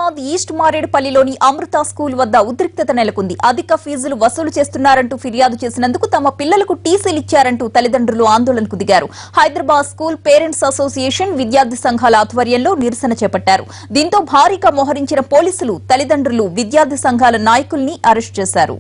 Hyderabad east మారేడుపల్లిలోని అమృత school వద్ద ఉద్రిక్తత నెలకొంది. అధిక ఫీజులు వసూలు చేస్తున్నారంటూ ఫిర్యాదు చేసినందుకు తమ పిల్లలకు టీసీలు ఇచ్చారంటూ తల్లిదండ్రులు ఆందోళనకు దిగారు. హైదరాబాద్ స్కూల్ పేరెంట్స్ అసోసియేషన్ విద్యార్థి సంఘాల ఆధ్వర్యంలో నిరసన చేపట్టారు. దీంతో భారీగా మోహరించిన పోలీసులు తల్లిదండ్రులు విద్యార్థి సంఘాల నాయకుల్ని అరెస్టు చేశారు.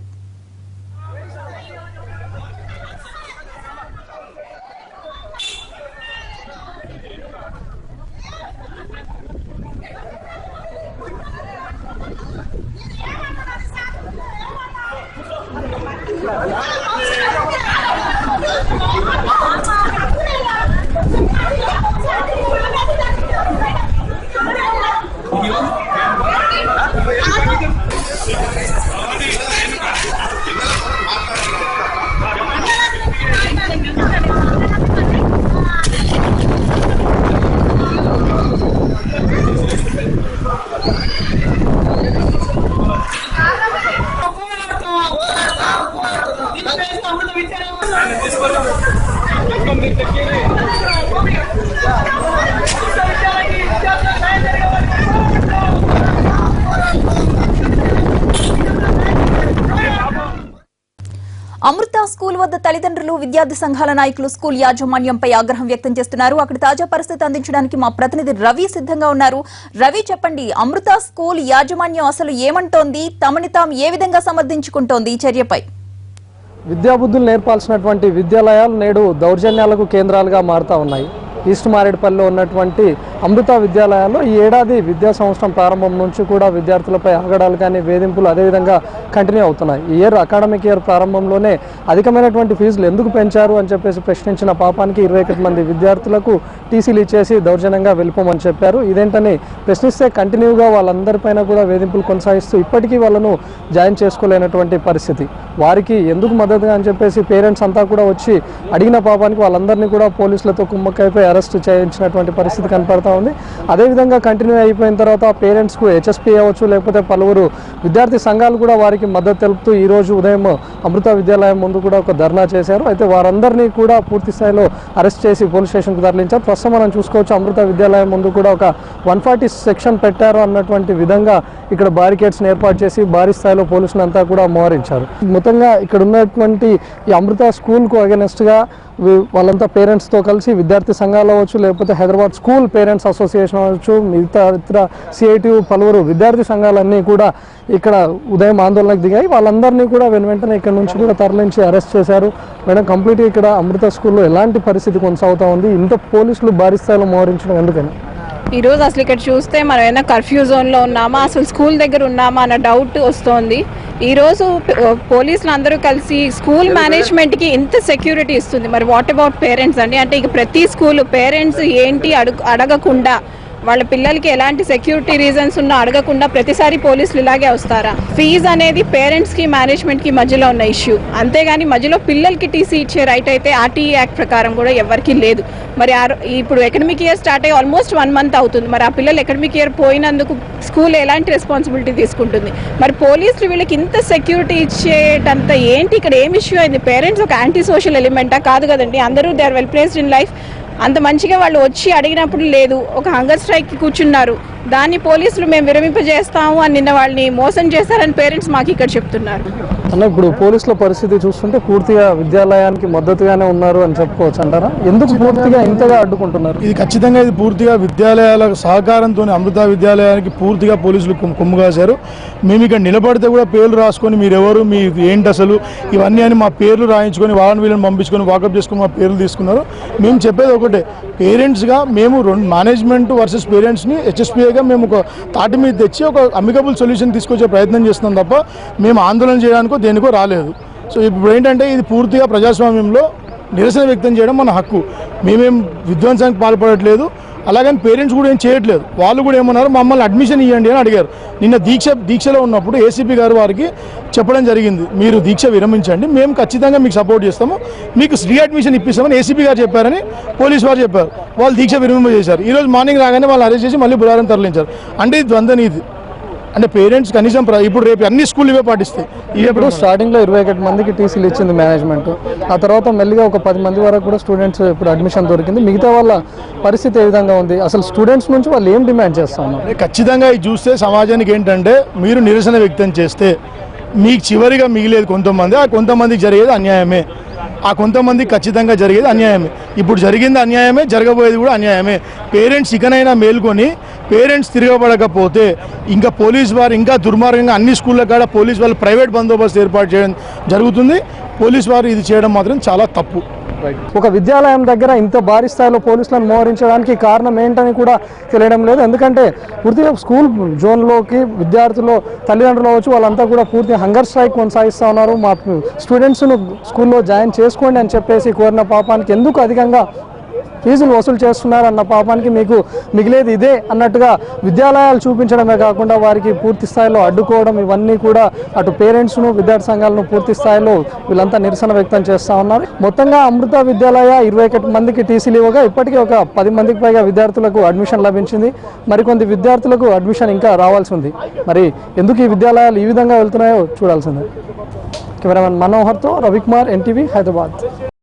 అమృత స్కూల్ వద్ద తల్లిదండ్రులు విద్యార్థి సంఘాల నాయకులు స్కూల్ యాజమాన్యంపై ఆగ్రహం వ్యక్తం చేస్తున్నారు. అక్కడ తాజా పరిస్థితి అందించడానికి మా ప్రతినిధి రవి సిద్ధంగా ఉన్నారు. రవి, చెప్పండి, అమృత స్కూల్ యాజమాన్యం అసలు ఏమంటోంది? తమని తాము ఏ విధంగా సమర్థించుకుంటోంది ఈ చర్యపై? విద్యాబుద్ధులు నేర్పాల్సినటువంటి విద్యాలయాలు నేడు దౌర్జన్యాలకు కేంద్రాలుగా మారుతా ఉన్నాయి. ఈస్ట్ మారేడుపల్లిలో ఉన్నటువంటి అమృత విద్యాలయాల్లో ఈ ఏడాది విద్యా సంవత్సరం ప్రారంభం నుంచి కూడా విద్యార్థులపై ఆగడాలు కానీ వేధింపులు అదేవిధంగా కంటిన్యూ అవుతున్నాయి. ఈ అకాడమిక్ ఇయర్ ప్రారంభంలోనే అధికమైనటువంటి ఫీజులు ఎందుకు పెంచారు అని చెప్పేసి ప్రశ్నించిన పాపానికి 21 మంది విద్యార్థులకు టీసీలు ఇచ్చేసి దౌర్జన్యంగా వెళ్ళిపోమని చెప్పారు. ఇదేంటని ప్రశ్నిస్తే కంటిన్యూగా వాళ్ళందరిపైన కూడా వేధింపులు కొనసాగిస్తూ ఇప్పటికీ వాళ్ళను జాయిన్ చేసుకోలేనటువంటి పరిస్థితి. వారికి ఎందుకు మద్దతుగా అని చెప్పేసి పేరెంట్స్ అంతా కూడా వచ్చి అడిగిన పాపానికి వాళ్ళందరినీ కూడా పోలీసులతో కుమ్మక్కైపోయి అరెస్ట్ చేయించినటువంటి పరిస్థితి కనపడతా ఉంది. అదేవిధంగా కంటిన్యూ అయిపోయిన తర్వాత పేరెంట్స్కు హెచ్ఎస్పీ అవ్వచ్చు, లేకపోతే పలువురు విద్యార్థి సంఘాలు కూడా వారికి మద్దతు తెలుపుతూ ఈరోజు ఉదయం అమృత విద్యాలయం ముందు కూడా ఒక ధర్నా చేశారు. అయితే వారందరినీ కూడా పూర్తి స్థాయిలో అరెస్ట్ చేసి పోలీస్ స్టేషన్కు తరలించారు. ప్రస్తుతం మనం చూసుకోవచ్చు అమృత విద్యాలయం ముందు కూడా ఒక 140 సెక్షన్ పెట్టారు అన్నటువంటి విధంగా ఇక్కడ బారికేడ్స్ని ఏర్పాటు చేసి భారీ స్థాయిలో పోలీసులు అంతా కూడా మోహరించారు. మొత్తంగా ఇక్కడ ఉన్నటువంటి ఈ అమృత స్కూల్కు అగెనెస్ట్గా వాళ్ళంతా పేరెంట్స్తో కలిసి విద్యార్థి సంఘాలు అవ్వచ్చు, లేకపోతే హైదరాబాద్ స్కూల్ పేరెంట్స్ అసోసియేషన్ అవ్వచ్చు, ఇతర సిఐటి పలువురు విద్యార్థి సంఘాలన్నీ కూడా ఇక్కడ ఉదయం ఆందోళనకు దిగాయి. వాళ్ళందరినీ కూడా వెంటనే ఇక్కడ నుంచి కూడా తరలించి అరెస్ట్ చేశారు. మేడం, కంప్లీట్గా ఇక్కడ అమృత స్కూల్లో ఎలాంటి పరిస్థితి కొనసాగుతూ ఉంది? ఇంత పోలీసులు భారీ స్థాయిలో మోహరించడం ఎందుకని? ఈరోజు అసలు ఇక్కడ చూస్తే మనం ఏమైనా కర్ఫ్యూ జోన్లో ఉన్నామా, అసలు స్కూల్ దగ్గర ఉన్నామా అన్న డౌట్ వస్తోంది. ఈరోజు పోలీసులు అందరూ కలిసి స్కూల్ మేనేజ్మెంట్కి ఇంత సెక్యూరిటీ ఇస్తుంది, మరి వాట్ అబౌట్ పేరెంట్స్ అండి? అంటే ఇక ప్రతి స్కూల్ పేరెంట్స్ ఏంటి అడగకుండా, వాళ్ళ పిల్లలకి ఎలాంటి సెక్యూరిటీ రీజన్స్ ఉన్నా అడగకుండా ప్రతిసారి పోలీసులు ఇలాగే వస్తారా? ఫీజు అనేది పేరెంట్స్కి మేనేజ్మెంట్కి మధ్యలో ఉన్న ఇష్యూ, అంతేగాని మధ్యలో పిల్లలకి టీసీ ఇచ్చే రైట్ అయితే ఆర్టీఈ యాక్ట్ ప్రకారం కూడా ఎవరికి లేదు. మరి ఇప్పుడు అకాడమిక్ ఇయర్ స్టార్ట్ అయ్యి ఆల్మోస్ట్ 1 మంత్ అవుతుంది. మరి ఆ పిల్లలు అకాడమిక్ ఇయర్ పోయినందుకు స్కూల్ ఎలాంటి రెస్పాన్సిబిలిటీ తీసుకుంటుంది? మరి పోలీసులు వీళ్ళకి ఇంత సెక్యూరిటీ ఇచ్చేటంత ఏంటి? ఇక్కడ ఏం ఇష్యూ అయింది? పేరెంట్స్ ఒక యాంటీ సోషల్ ఎలిమెంటా? కాదు కదండి. అందరూ they are well placed in life. అంత మంచిగా వాళ్ళు వచ్చి అడిగినప్పుడు లేదు, ఒక హంగర్ స్ట్రైక్కి కూర్చున్నారు. దాన్ని పోలీసులు మేము విరమింపజేస్తాము అని నిన్న వాళ్ళని మోసం చేశారని పేరెంట్స్ మాకు ఇక్కడ చెప్తున్నారు. అన్న, ఇప్పుడు పోలీసుల పరిస్థితి చూస్తుంటే పూర్తిగా విద్యాలయానికి మద్దతుగానే ఉన్నారు అని చెప్పుకోవచ్చు అంటారా? ఎందుకు పూర్తిగా ఇంతగా అడ్డుకుంటున్నారు? ఇది ఖచ్చితంగా ఇది పూర్తిగా విద్యాలయాల సహకారంతో అమృత విద్యాలయానికి పూర్తిగా పోలీసులు కొమ్ము కాశారు. మేము ఇక్కడ నిలబడితే కూడా పేర్లు రాసుకొని మీరెవరు, మీ ఏంటి అసలు ఇవన్నీ అని మా పేర్లు రాయించుకొని వాళ్ళని వీళ్ళని పంపించుకొని వాకప్ చేసుకొని మా పేర్లు తీసుకున్నారు. మేము చెప్పేది ఒకటే, పేరెంట్స్గా మేము మేనేజ్మెంట్ వర్సెస్ పేరెంట్స్ని హెచ్ఎస్పీఏగా మేము ఒక తాటి మీద తెచ్చి ఒక అమికబుల్ సొల్యూషన్ తీసుకొచ్చే ప్రయత్నం చేస్తున్నాం తప్ప మేము ఆందోళన చేయడానికో దేనికో రాలేదు. సో ఇప్పుడు ఏంటంటే ఇది పూర్తిగా ప్రజాస్వామ్యంలో నిరసన వ్యక్తం చేయడం మన హక్కు. మేమేం విధ్వంసానికి పాల్పడట్లేదు, అలాగని పేరెంట్స్ కూడా ఏం చేయట్లేదు. వాళ్ళు కూడా ఏమన్నారు, మమ్మల్ని అడ్మిషన్ ఇవ్వండి అని అడిగారు. నిన్న దీక్షలో ఉన్నప్పుడు ఏసీపీ గారు వారికి చెప్పడం జరిగింది, మీరు దీక్ష విరమించండి, మేము ఖచ్చితంగా మీకు సపోర్ట్ చేస్తాము, మీకు రీఅడ్మిషన్ ఇప్పిస్తామని ఏసీపీ గారు చెప్పారని పోలీసు వారు చెప్పారు. వాళ్ళు దీక్ష విరమింపజేశారు. ఈరోజు మార్నింగ్ రాగానే వాళ్ళు అరెస్ట్ చేసి మళ్ళీ బుధవారం తరలించారు. అంటే ఇది ద్వంద్వ నీతి. అంటే పేరెంట్స్ కనీసం ఇప్పుడు రేపు అన్ని స్కూల్ ఇవే పాటిస్తాయి. ఇప్పుడు స్టార్టింగ్లో 21 మందికి టీసీలు ఇచ్చింది మేనేజ్మెంట్. ఆ తర్వాత మెల్లిగా ఒక 10 మంది వరకు కూడా స్టూడెంట్స్ ఇప్పుడు అడ్మిషన్ దొరికింది. మిగతా వాళ్ళ పరిస్థితి ఏ విధంగా ఉంది, అసలు స్టూడెంట్స్ నుంచి వాళ్ళు ఏం డిమాండ్ చేస్తా ఉన్నారు? ఖచ్చితంగా ఇది చూస్తే సమాజానికి ఏంటంటే మీరు నిరసన వ్యక్తం చేస్తే మీకు చివరిగా మిగిలేదు కొంతమంది, ఆ కొంతమందికి జరిగేది అన్యాయమే, ఆ కొంతమందికి ఖచ్చితంగా జరిగేది అన్యాయమే. ఇప్పుడు జరిగింది అన్యాయమే, జరగబోయేది కూడా అన్యాయమే. పేరెంట్స్ ఇకనైనా మేల్కొని పేరెంట్స్ తిరగబడకపోతే ఇంకా పోలీస్ వారు ఇంకా దుర్మార్గంగా అన్ని స్కూళ్ళ కాడ పోలీస్ వాళ్ళు ప్రైవేట్ బందోబస్తు ఏర్పాటు చేయడం జరుగుతుంది. పోలీస్ వారు ఇది చేయడం మాత్రం చాలా తప్పు. ఒక విద్యాలయం దగ్గర ఇంత భారీ స్థాయిలో పోలీసులను మోహరించడానికి కారణం ఏంటని కూడా తెలియడం లేదు. ఎందుకంటే పూర్తిగా స్కూల్ జోన్లోకి విద్యార్థులు తల్లిదండ్రులు అవచ్చు వాళ్ళంతా కూడా పూర్తిగా హంగర్ స్ట్రైక్ కొనసాగిస్తూ ఉన్నారు. మా స్టూడెంట్స్ను స్కూల్లో జాయిన్ చేసుకోండి అని చెప్పేసి కోరిన పాపానికి ఎందుకు అధికంగా ఫీజులు వసూలు చేస్తున్నారన్న పాపానికి మీకు మిగిలేది ఇదే అన్నట్టుగా విద్యాలయాలు చూపించడమే కాకుండా వారికి పూర్తి స్థాయిలో అడ్డుకోవడం, ఇవన్నీ కూడా అటు పేరెంట్స్ను విద్యార్థి సంఘాలను పూర్తి స్థాయిలో వీళ్ళంతా నిరసన వ్యక్తం చేస్తూ ఉన్నారు. మొత్తంగా అమృత విద్యాలయ 21 మందికి టీసీలు ఇవ్వగా ఇప్పటికే ఒక 10 మందికి పైగా విద్యార్థులకు అడ్మిషన్ లభించింది. మరికొంత విద్యార్థులకు అడ్మిషన్ ఇంకా రావాల్సి ఉంది. మరి ఎందుకు ఈ విద్యాలయాలు ఈ విధంగా వెళ్తున్నాయో చూడాల్సిందే. కెమెరామెన్ మనోహర్తో రవికుమార్, NTV, హైదరాబాద్.